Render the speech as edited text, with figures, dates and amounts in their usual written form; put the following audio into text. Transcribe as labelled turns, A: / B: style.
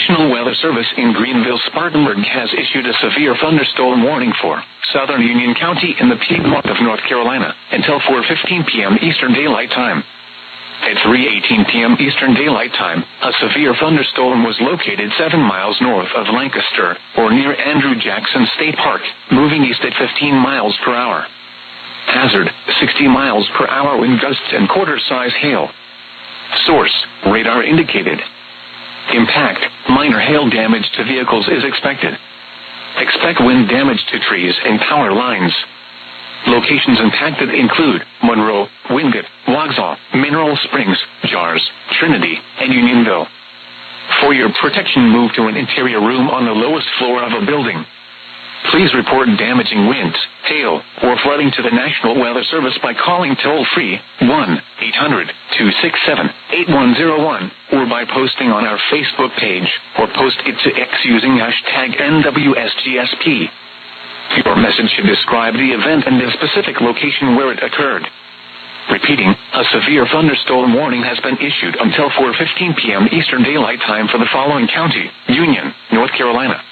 A: National Weather Service in Greenville-Spartanburg has issued a severe thunderstorm warning for southern Union County in the Piedmont of North Carolina until 4:15 p.m. Eastern Daylight Time. At 3:18 p.m. Eastern Daylight Time, a severe thunderstorm was located 7 miles north of Lancaster, or near Andrew Jackson State Park, moving east at 15 miles per hour. Hazard, 60 miles per hour wind gusts and quarter-size hail. Source, radar indicated. Impact, minor hail damage to vehicles is expected. Expect wind damage to trees and power lines. Locations impacted include Monroe, Wingate, Waxhaw, Mineral Springs, Jars, Trinity, and Unionville. For your protection, move to an interior room on the lowest floor of a building. Please report damaging winds, hail, or flooding to the National Weather Service by calling toll-free 1-800-267-8101 or by posting on our Facebook page or post it to X using hashtag NWSGSP. Your message should describe the event and the specific location where it occurred. Repeating, a severe thunderstorm warning has been issued until 4:15 p.m. Eastern Daylight Time for the following county: Union, North Carolina.